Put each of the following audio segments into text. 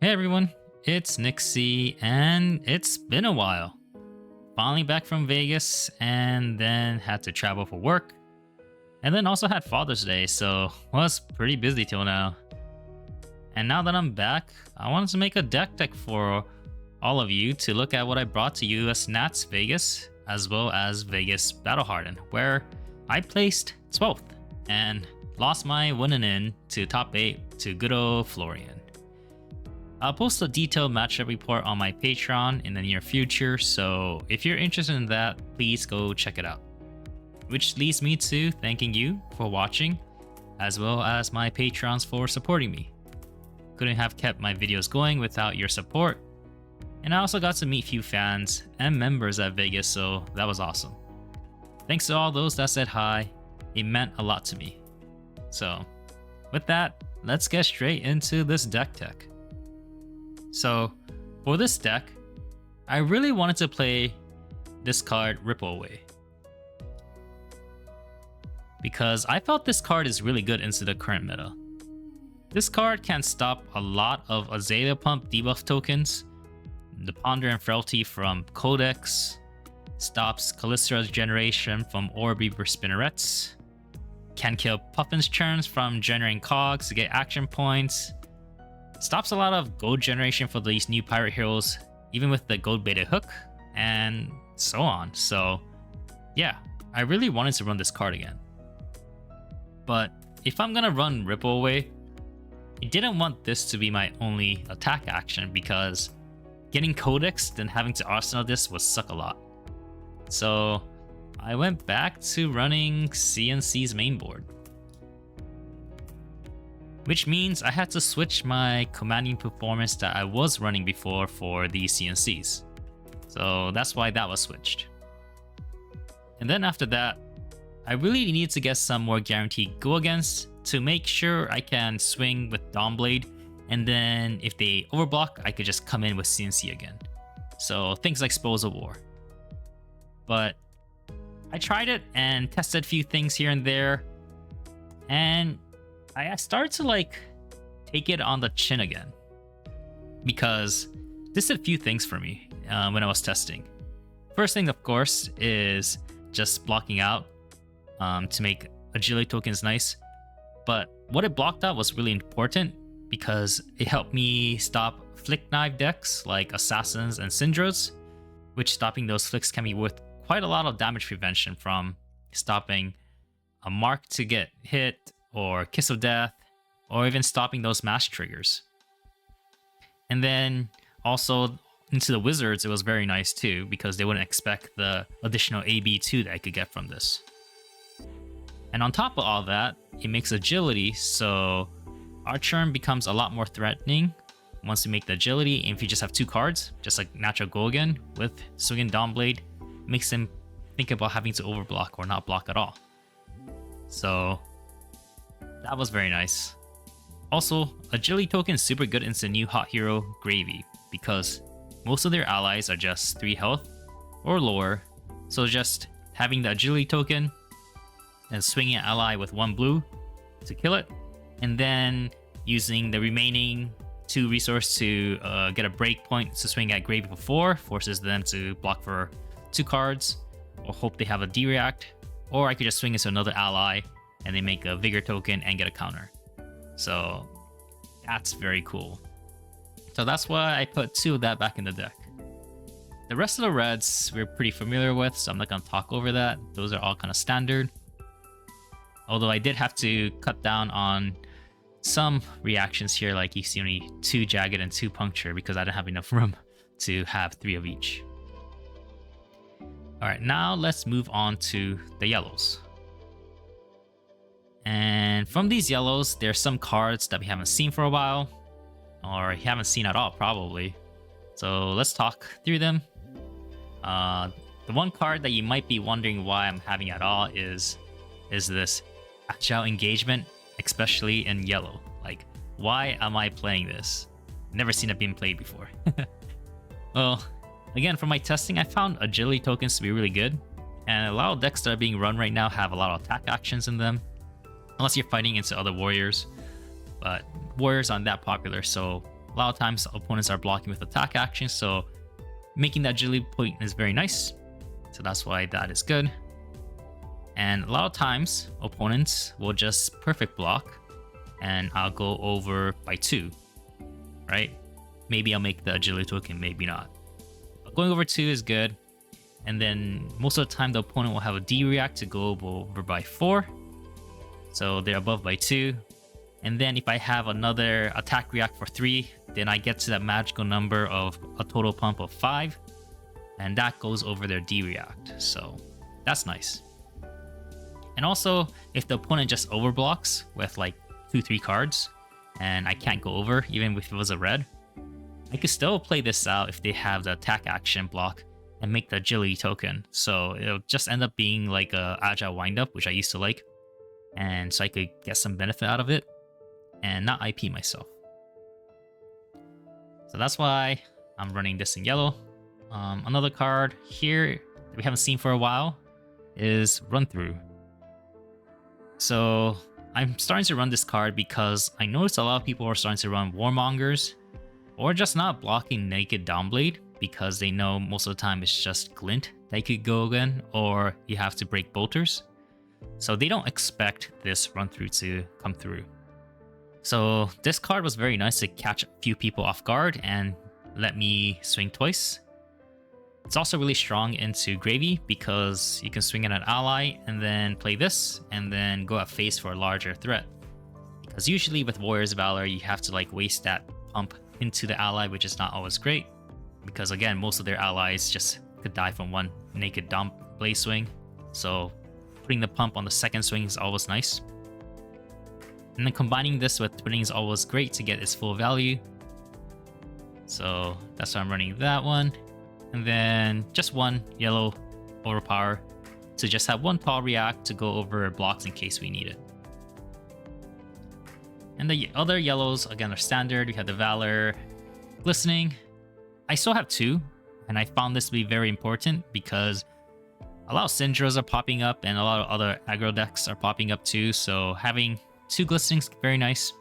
Hey everyone, it's Nixie, and it's been a while. Finally back from Vegas, and then had to travel for work, and then also had Father's Day, so was pretty busy till now. And now that I'm back, I wanted to make a deck tech for all of you to look at what I brought to US Nats Vegas, as well as Vegas Battle Hardened, where I placed 12th and lost my winning in to top 8 to good old Florian. I'll post a detailed matchup report on my Patreon in the near future, so if you're interested in that, please go check it out. Which leads me to thanking you for watching, as well as my Patrons for supporting me. Couldn't have kept my videos going without your support, and I also got to meet few fans and members at Vegas, so that was awesome. Thanks to all those that said hi, it meant a lot to me. So, with that, let's get straight into this deck tech. So, for this deck, I really wanted to play this card Ripple Away, because I felt this card is really good into the current meta. This card can stop a lot of Azalea Pump debuff tokens, the Ponder and Frailty from Codex, stops Callistra's generation from Orb Reaper Spinnerets, can kill Puffin's turns from generating cogs to get action points, stops a lot of gold generation for these new pirate heroes, even with the gold baited hook, and so on. So yeah, I really wanted to run this card again. But if I'm gonna run Ripple Away, I didn't want this to be my only attack action, because getting Codex then having to Arsenal this would suck a lot. So I went back to running CNC's main board, which means I had to switch my commanding performance that I was running before for the CNCs. So that's why that was switched. And then after that, I really need to get some more guaranteed go against to make sure I can swing with Dawnblade, and then if they overblock, I could just come in with CNC again. So things like Spoils of War. But I tried it and tested a few things here and there, and I started to take it on the chin again, because this did a few things for me when I was testing. First thing, of course, is just blocking out to make agility tokens nice. But what it blocked out was really important, because it helped me stop flick knife decks like Assassins and Syndras, which stopping those flicks can be worth quite a lot of damage prevention from stopping a mark to get hit, or Kiss of Death, or even stopping those mass triggers. And then also into the Wizards, it was very nice too, because they wouldn't expect the additional AB2 that I could get from this. And on top of all that, it makes agility, so our turn becomes a lot more threatening once we make the agility. And if you just have 2 cards, just like natural go again with swinging Dawnblade, makes them think about having to overblock or not block at all. So that was very nice. Also, agility token is super good into new hot hero Gravy, because most of their allies are just 3 health or lower. So just having the agility token and swinging an ally with 1 blue to kill it, and then using the remaining 2 resource to get a break point to swing at Gravy for 4, forces them to block for 2 cards, or hope they have a D-react, or I could just swing into another ally and they make a Vigor token and get a counter. So that's very cool. So that's why I put 2 of that back in the deck. The rest of the reds we're pretty familiar with, so I'm not going to talk over that. Those are all kind of standard. Although I did have to cut down on some reactions here, like you see only 2 Jagged and 2 Puncture, because I didn't have enough room to have 3 of each. Alright, now let's move on to the yellows. And from these yellows, there's some cards that we haven't seen for a while, or haven't seen at all probably. So let's talk through them. The one card that you might be wondering why I'm having at all is this Agile Engagement, especially in yellow. Like, why am I playing this? Never seen it being played before. Well, again, from my testing, I found agility tokens to be really good, and a lot of decks that are being run right now have a lot of attack actions in them, unless you're fighting into other warriors. But warriors aren't that popular, so A lot of times opponents are blocking with attack action, so making that agility point is very nice. So that's why that is good. And a lot of times opponents will just perfect block and I'll go over by 2, right? Maybe I'll make the agility token, maybe not. But going over 2 is good. And then most of the time the opponent will have a D react to go over by 4. So they're above by 2. And then if I have another attack react for 3, then I get to that magical number of a total pump of 5. And that goes over their D react. So that's nice. And also, if the opponent just overblocks with like 2-3 cards, and I can't go over, even if it was a red, I could still play this out if they have the attack action block and make the agility token. So it'll just end up being like a agile windup, which I used to like. And so I could get some benefit out of it and not IP myself. So that's why I'm running this in yellow. Another card here that we haven't seen for a while is Run Through. So I'm starting to run this card because I noticed a lot of people are starting to run Warmongers or just not blocking Naked Downblade because they know most of the time it's just Glint that you could go again, or you have to break Bolters. So they don't expect this Run Through to come through. So this card was very nice to catch a few people off guard and let me swing twice. It's also really strong into Gravy because you can swing at an ally and then play this and then go at face for a larger threat. Because usually with Warrior's Valor, you have to like waste that pump into the ally, which is not always great. Because again, most of their allies just could die from one Naked Downblade swing. So putting the pump on the second swing is always nice. And then combining this with Twinning is always great to get its full value. So that's why I'm running that one. And then just one yellow overpower to just have one tall react to go over blocks in case we need it. And the other yellows, again, are standard. We have the Valor, Glistening. I still have 2, and I found this to be very important because a lot of Syndras are popping up and a lot of other aggro decks are popping up too. So having 2 Glistenings, very nice.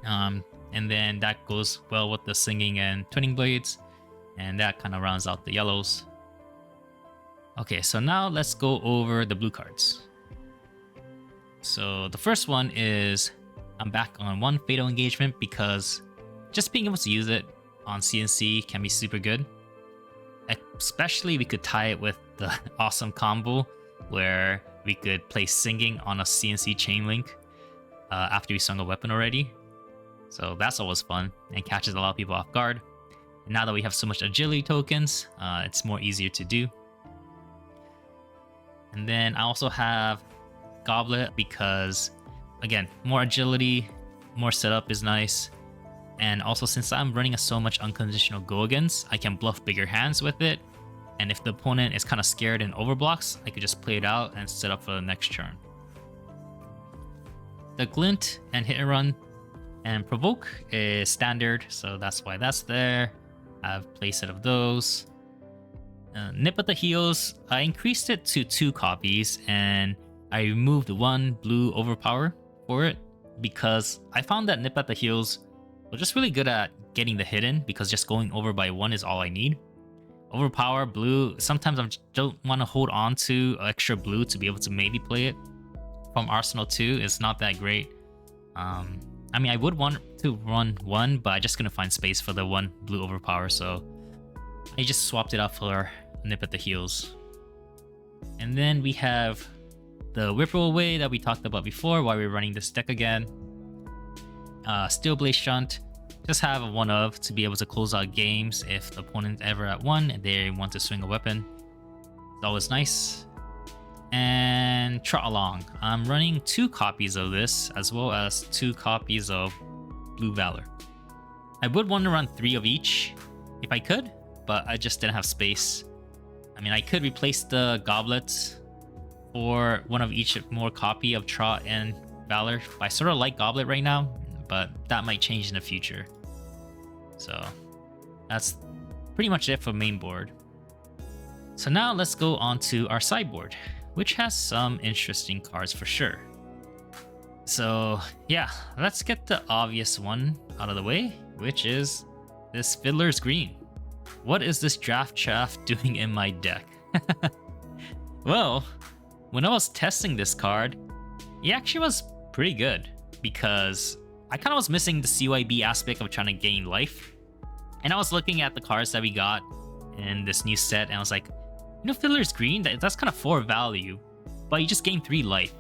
And then that goes well with the Singing and Twinning Blades. And that kind of rounds out the yellows. Okay, so now let's go over the blue cards. So the first one is I'm back on 1 Fatal Engagement because just being able to use it on CNC can be super good. Especially we could tie it with the awesome combo where we could play Singing on a CNC chain link after we swung a weapon already. So that's always fun and catches a lot of people off guard. And now that we have so much agility tokens, it's more easier to do. And then I also have Goblet because, again, more agility, more setup is nice. And also since I'm running so much unconditional go-against, I can bluff bigger hands with it. And if the opponent is kind of scared and overblocks, I could just play it out and set up for the next turn. The Glint and Hit and Run and Provoke is standard, so that's why that's there. I have a playset of those. Nip at the Heels, I increased it to 2 copies and I removed 1 blue overpower for it because I found that Nip at the Heels was just really good at getting the hit in because just going over by 1 is all I need. Overpower, blue, sometimes I don't want to hold on to extra blue to be able to maybe play it from Arsenal 2. It's not that great. I mean, I would want to run 1, but I just couldn't find space for the 1 blue overpower, so I just swapped it out for Nip at the Heels. And then we have the Whipple Away that we talked about before while we were running this deck again. Steel Blade Shunt, just have a 1 of to be able to close out games if the opponent ever at 1 and they want to swing a weapon. It's always nice. And Trot Along. I'm running 2 copies of this as well as 2 copies of Blue Valor. I would want to run 3 of each if I could, but I just didn't have space. I mean, I could replace the Goblets for 1 of each more copy of Trot and Valor. But I sort of like Goblet right now, but that might change in the future. So that's pretty much it for main board. So now let's go on to our sideboard, which has some interesting cards for sure. So yeah, let's get the obvious one out of the way, which is this Fiddler's Green. What is this Draft Chaff doing in my deck? Well, when I was testing this card, he actually was pretty good because I kind of was missing the CYB aspect of trying to gain life. And I was looking at the cards that we got in this new set, and I was like, you know, Fiddler's Green, that's kind of 4 value, but you just gain 3 life,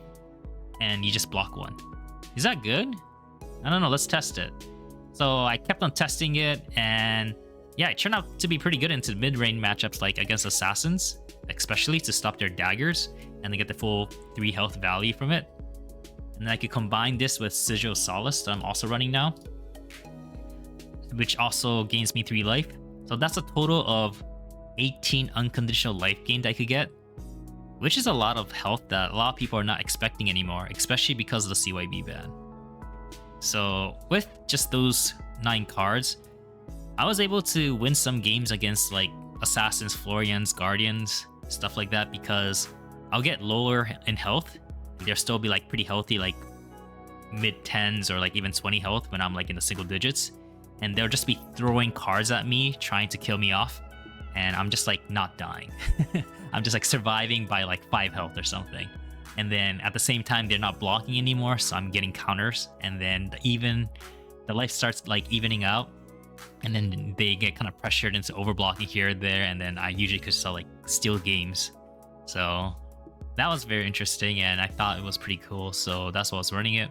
and you just block 1. Is that good? I don't know, let's test it. So I kept on testing it, and yeah, it turned out to be pretty good into mid-range matchups like against Assassins, especially to stop their daggers, and they get the full 3 health value from it. And then I could combine this with Sigil of Solace that I'm also running now, which also gains me 3 life. So that's a total of 18 unconditional life gain that I could get, which is a lot of health that a lot of people are not expecting anymore, especially because of the CYB ban. So with just those 9 cards, I was able to win some games against like Assassins, Florians, Guardians, stuff like that, because I'll get lower in health. They'll still be like pretty healthy, like mid 10s or like even 20 health when I'm like in the single digits. And they'll just be throwing cards at me, trying to kill me off. And I'm just like not dying. I'm just like surviving by like 5 health or something. And then at the same time, they're not blocking anymore, so I'm getting counters. And then the life starts like evening out. And then they get kind of pressured into overblocking here and there. And then I usually could sell like steal games. So that was very interesting, and I thought it was pretty cool. So that's why I was running it.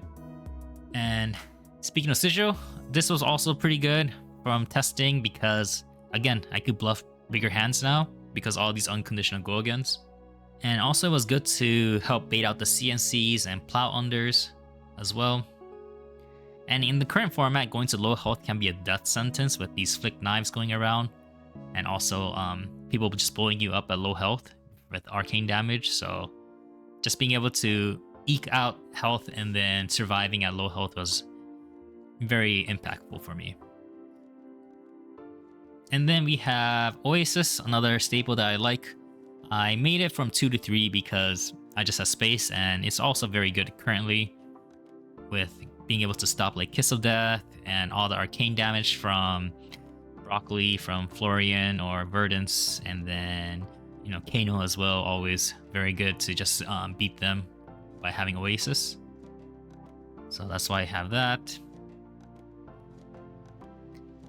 And speaking of Sigil, this was also pretty good from testing because, again, I could bluff bigger hands now because all these unconditional go against. And also it was good to help bait out the CNCs and plow unders as well. And in the current format, going to low health can be a death sentence with these flick knives going around. And also people just blowing you up at low health with arcane damage. So just being able to eke out health and then surviving at low health was very impactful for me. And then we have Oasis, another staple that I like. I made it from 2 to 3 because I just have space, and it's also very good currently with being able to stop like Kiss of Death and all the arcane damage from Broccoli, from Florian or Verdance, and then, you know, Kano as well. Always very good to just beat them by having Oasis. So that's why I have that.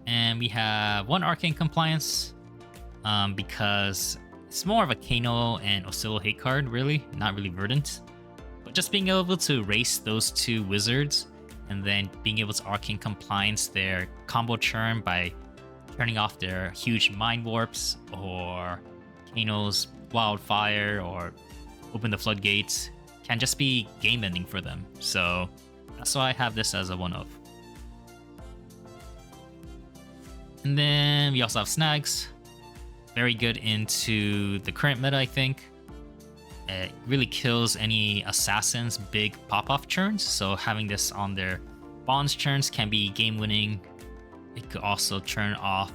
And we have 1 Arcane Compliance because it's more of a Kano and Oscillo hate card, really, not really Verdant. But just being able to race those 2 wizards and then being able to Arcane Compliance their combo churn by turning off their huge Mind Warps or Kano's Wildfire or open the floodgates can just be game ending for them. So that's why I have this as a 1-of. And then we also have Snags. Very good into the current meta, I think. It really kills any Assassins' big pop-off churns. So having this on their Bonds churns can be game-winning. It could also turn off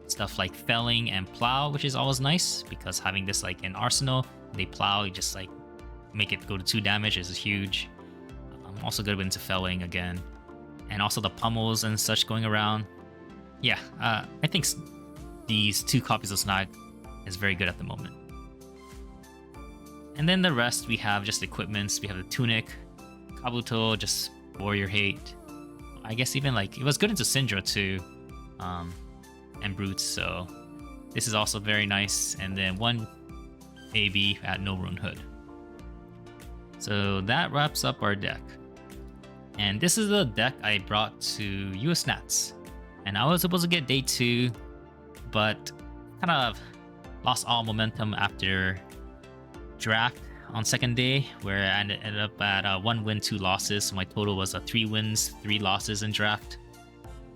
stuff like Felling and Plow, which is always nice, because having this like in Arsenal, they Plow, you just like make it go to 2 damage is huge. Also good into Felling again. And also the pummels and such going around. Yeah, I think these 2 copies of Snag is very good at the moment. And then the rest, we have just equipments. We have the Tunic, Kabuto, just Warrior Hate. I guess even like, it was good into Syndra too, and Brutes, so this is also very nice. And then 1 AB at No Rune Hood. So that wraps up our deck. And this is the deck I brought to US Nats. And I was supposed to get day 2, but kind of lost all momentum after draft on second day, where I ended up at 1 win, 2 losses. So my total was 3 wins, 3 losses in draft,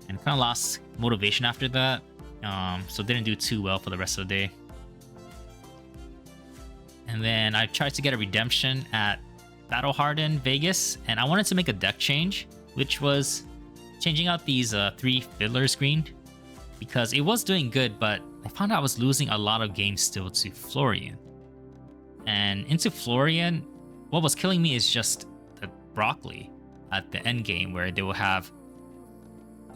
and kind of lost motivation after that. So didn't do too well for the rest of the day. And then I tried to get a redemption at Battle Hardened Vegas, and I wanted to make a deck change, which was changing out these 3 Fiddler's Green, because it was doing good, but I found out I was losing a lot of games still to Florian. And into Florian, what was killing me is just the Broccoli at the end game, where they will have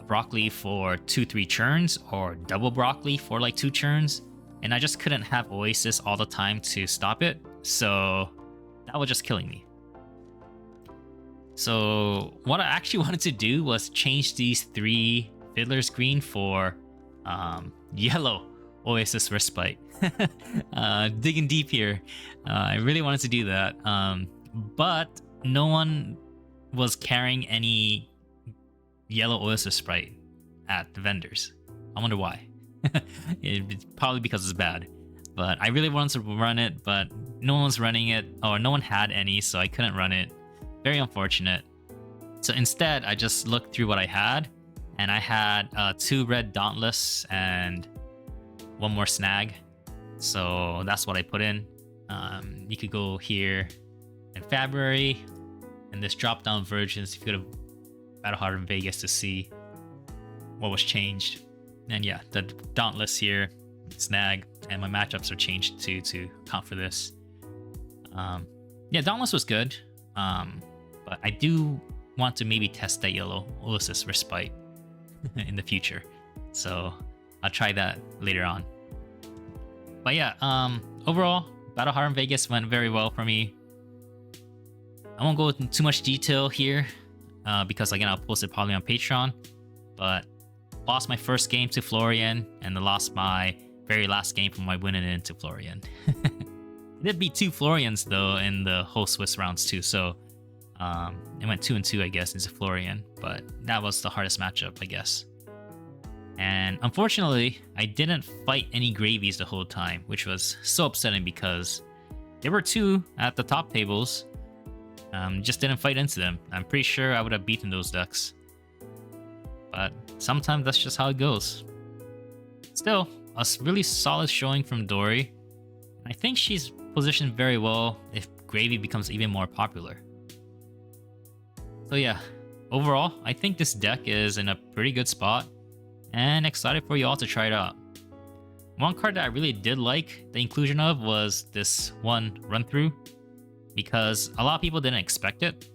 broccoli for 2-3 churns or double broccoli for like 2 churns, and I just couldn't have Oasis all the time to stop it, so that was just killing me. So what I actually wanted to do was change these 3 Fiddler's Green for yellow Oasis Respite. Digging deep here. I really wanted to do that, but no one was carrying any yellow Oasis Respite at the vendors. I wonder why. It's probably because it's bad, but I really wanted to run it, but no one was running it, or no one had any, so I couldn't run it. Very unfortunate. So instead, I just looked through what I had, and I had 2 red Dauntless and 1 more snag. So that's what I put in. You could go here in Fabrary, and this drop-down versions if you go to Battle Hardened Vegas to see what was changed. And yeah, the Dauntless here, snag, and my matchups are changed too to account for this. Yeah, Dauntless was good, but I do want to maybe test that yellow Oasis Respite in the future, so I'll try that later on. But yeah, overall, Battle Hardened Vegas went very well for me. I won't go into too much detail here, because again, I'll post it probably on Patreon, but lost my first game to Florian, and then lost my very last game from my winning into Florian. I did beat 2 Florians though in the whole Swiss rounds too, so it went 2-2 I guess into Florian, but that was the hardest matchup I guess. And unfortunately, I didn't fight any gravies the whole time, which was so upsetting because there were 2 at the top tables. Just didn't fight into them. I'm pretty sure I would have beaten those decks, but sometimes that's just how it goes. Still, a really solid showing from Dori. I think she's positioned very well if Gravy becomes even more popular. So yeah, overall, I think this deck is in a pretty good spot, and excited for you all to try it out. One card that I really did like the inclusion of was this one run through, because a lot of people didn't expect it,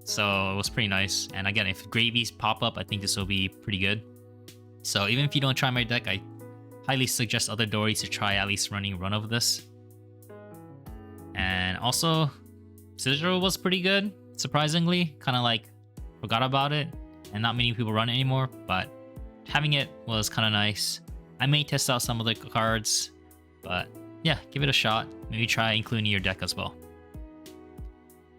so it was pretty nice. And again, if gravies pop up, I think this will be pretty good. So even if you don't try my deck, I highly suggest other Dories to try at least running a run of this. And also, Sideboard was pretty good, surprisingly. Kind of like forgot about it, and not many people run it anymore, but having it was kind of nice. I may test out some of the cards, but yeah, give it a shot. Maybe try including your deck as well.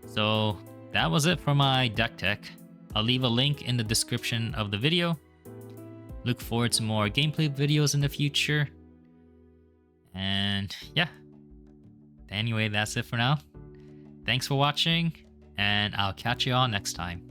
So that was it for my deck tech. I'll leave a link in the description of the video. Look forward to more gameplay videos in the future. And yeah, anyway, that's it for now. Thanks for watching, and I'll catch you all next time.